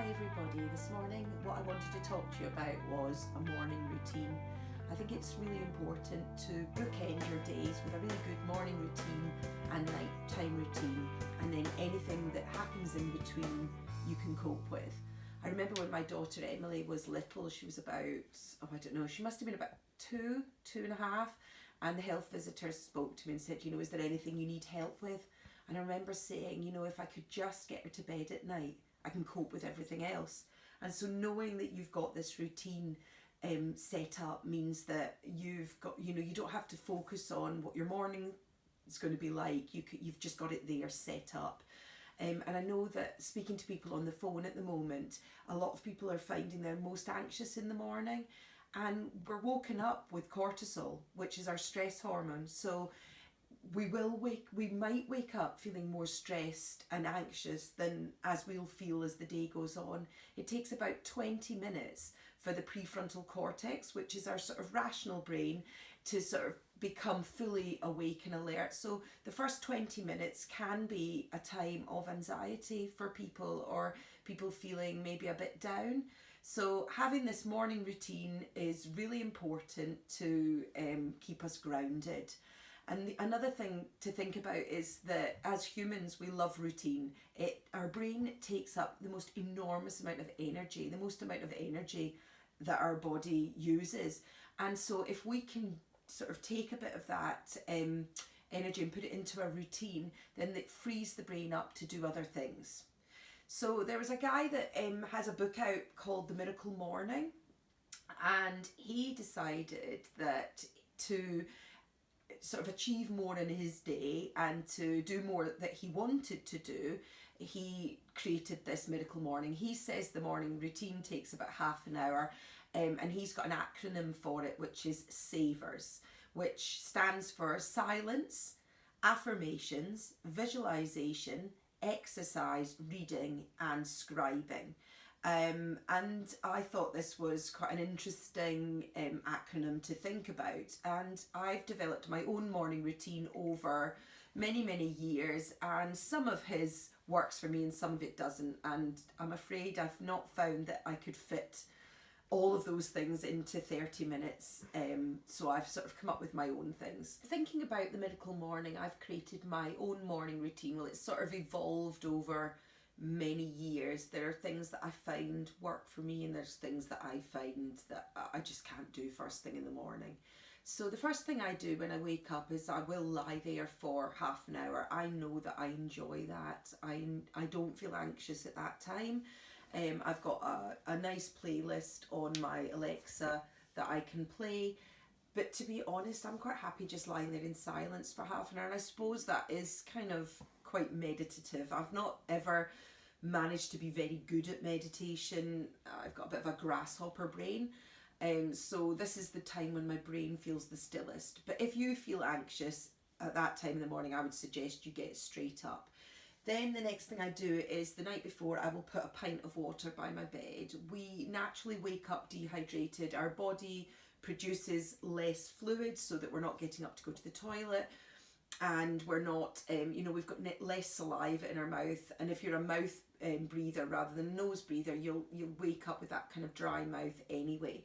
Hi everybody, this morning what I wanted to talk to you about was a morning routine. I think it's really important to bookend your days with a really good morning routine and nighttime routine, and then anything that happens in between you can cope with. I remember when my daughter Emily was little, she was about, she must have been about two and a half, and the health visitor spoke to me and said, is there anything you need help with? And I remember saying, if I could just get her to bed at night, I can cope with everything else. And so knowing that you've got this routine set up means that you've got, you don't have to focus on what your morning is going to be like. You've just got it there set up. And I know that speaking to people on the phone at the moment, a lot of people are finding they're most anxious in the morning. And we're woken up with cortisol, which is our stress hormone. So we might wake up feeling more stressed and anxious than as we'll feel as the day goes on. It takes about 20 minutes for the prefrontal cortex, which is our sort of rational brain, to sort of become fully awake and alert. So the first 20 minutes can be a time of anxiety for people, or people feeling maybe a bit down. So having this morning routine is really important to keep us grounded. And another thing to think about is that as humans, we love routine. Our brain takes up the most enormous amount of energy, the most amount of energy that our body uses. And so if we can sort of take a bit of that energy and put it into a routine, then it frees the brain up to do other things. So there was a guy that has a book out called The Miracle Morning, and he decided that to sort of achieve more in his day and to do more that he wanted to do, he created this miracle morning. He says the morning routine takes about half an hour, and he's got an acronym for it, which is SAVERS, which stands for silence, affirmations, visualization, exercise, reading and scribing. And I thought this was quite an interesting acronym to think about, and I've developed my own morning routine over many years, and some of his works for me and some of it doesn't, and I'm afraid I've not found that I could fit all of those things into 30 minutes, so I've sort of come up with my own things. Thinking about the miracle morning, I've created my own morning routine. Well, it's sort of evolved over many years. There are things that I find work for me, and there's things that I find that I just can't do first thing in the morning. So the first thing I do when I wake up is I will lie there for half an hour. I know that I enjoy that. I don't feel anxious at that time. I've got a nice playlist on my Alexa that I can play. But to be honest, I'm quite happy just lying there in silence for half an hour. And I suppose that is kind of quite meditative. I've not ever managed to be very good at meditation. I've got a bit of a grasshopper brain. So this is the time when my brain feels the stillest. But if you feel anxious at that time in the morning, I would suggest you get straight up. Then the next thing I do is the night before, I will put a pint of water by my bed. We naturally wake up dehydrated. Our body produces less fluid so that we're not getting up to go to the toilet, and we're not, we've got less saliva in our mouth. And if you're a mouth breather rather than a nose breather, you'll wake up with that kind of dry mouth anyway.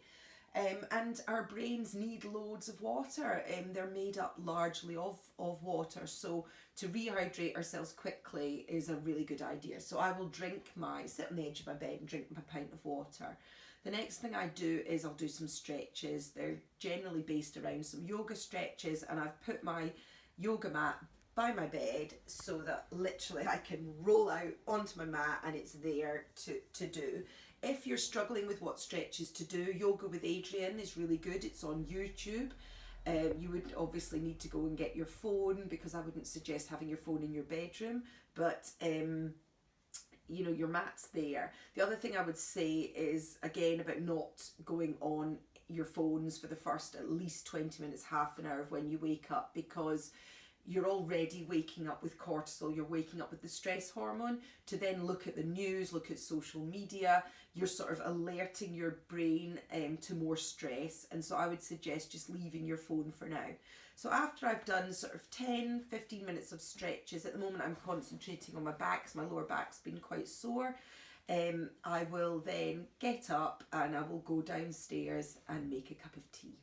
And our brains need loads of water. They're made up largely of water. So to rehydrate ourselves quickly is a really good idea. So I will sit on the edge of my bed and drink my pint of water. The next thing I do is I'll do some stretches. They're generally based around some yoga stretches, and I've put my yoga mat by my bed so that literally I can roll out onto my mat and it's there to do. If you're struggling with what stretches to do, Yoga with Adriene is really good. It's on YouTube. You would obviously need to go and get your phone, because I wouldn't suggest having your phone in your bedroom, but your mat's there. The other thing I would say is, again, about not going on your phones for the first at least 20 minutes, half an hour of when you wake up, because you're already waking up with cortisol, you're waking up with the stress hormone. To then look at the news, look at social media, you're sort of alerting your brain to more stress. And so I would suggest just leaving your phone for now. So after I've done sort of 10-15 minutes of stretches, at the moment I'm concentrating on my back because my lower back's been quite sore. I will then get up and I will go downstairs and make a cup of tea.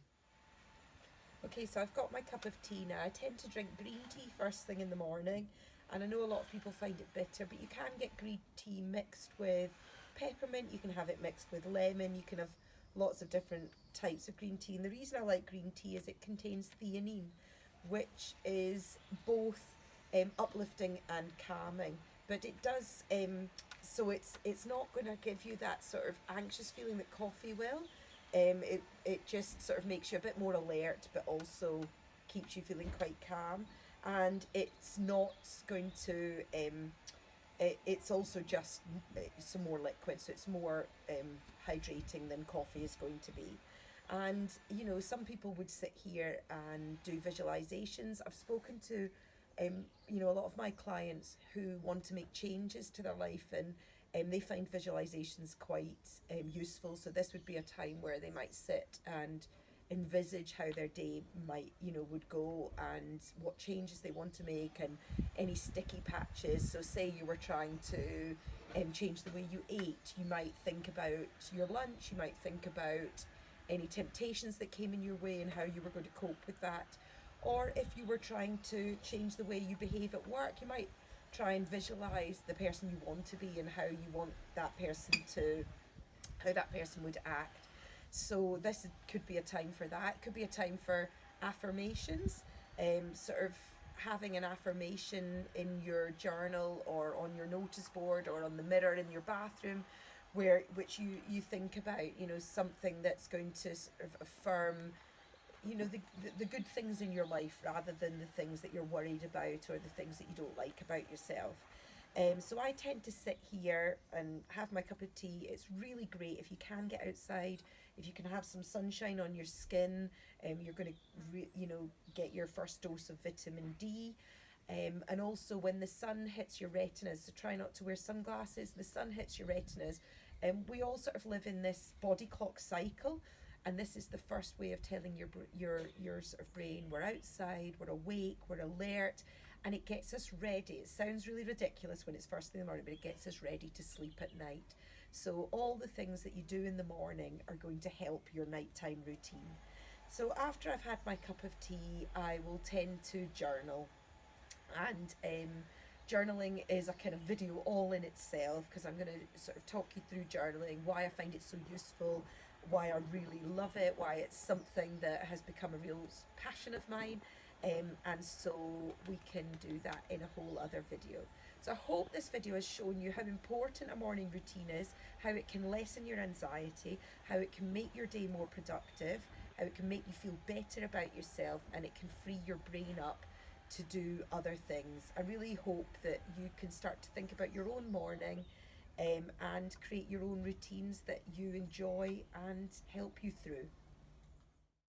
Okay, so I've got my cup of tea now. I tend to drink green tea first thing in the morning, and I know a lot of people find it bitter, but you can get green tea mixed with peppermint, you can have it mixed with lemon, you can have lots of different types of green tea. And the reason I like green tea is it contains theanine, which is both uplifting and calming, but it does, so it's not going to give you that sort of anxious feeling that coffee will. It just sort of makes you a bit more alert, but also keeps you feeling quite calm. And it's not going to, it's also just some more liquid, so it's more hydrating than coffee is going to be. And you know, some people would sit here and do visualizations. I've spoken to you know, a lot of my clients who want to make changes to their life, and they find visualizations quite useful. So this would be a time where they might sit and envisage how their day might, you know, would go, and what changes they want to make, and any sticky patches. So say you were trying to change the way you ate, you might think about your lunch, you might think about any temptations that came in your way and how you were going to cope with that. Or if you were trying to change the way you behave at work, you might try and visualize the person you want to be and how you want that person to, how that person would act. So this could be a time for that. It could be a time for affirmations, sort of having an affirmation in your journal or on your notice board or on the mirror in your bathroom, which you think about, you know, something that's going to sort of affirm, you know, the good things in your life rather than the things that you're worried about or the things that you don't like about yourself. So I tend to sit here and have my cup of tea. It's really great if you can get outside, if you can have some sunshine on your skin. You're going to, you know, get your first dose of vitamin D. And also when the sun hits your retinas, so try not to wear sunglasses. The sun hits your retinas. We all sort of live in this body clock cycle. And this is the first way of telling your sort of brain we're outside, we're awake, we're alert, and it gets us ready. It sounds really ridiculous when it's first thing in the morning, but it gets us ready to sleep at night. So all the things that you do in the morning are going to help your nighttime routine. So after I've had my cup of tea, I will tend to journal. And journaling is a kind of video all in itself, because I'm going to sort of talk you through journaling, why I find it so useful, why I really love it, why it's something that has become a real passion of mine, and so we can do that in a whole other video. So I hope this video has shown you how important a morning routine is, how it can lessen your anxiety, how it can make your day more productive, how it can make you feel better about yourself, and it can free your brain up to do other things. I really hope that you can start to think about your own morning, and create your own routines that you enjoy and help you through.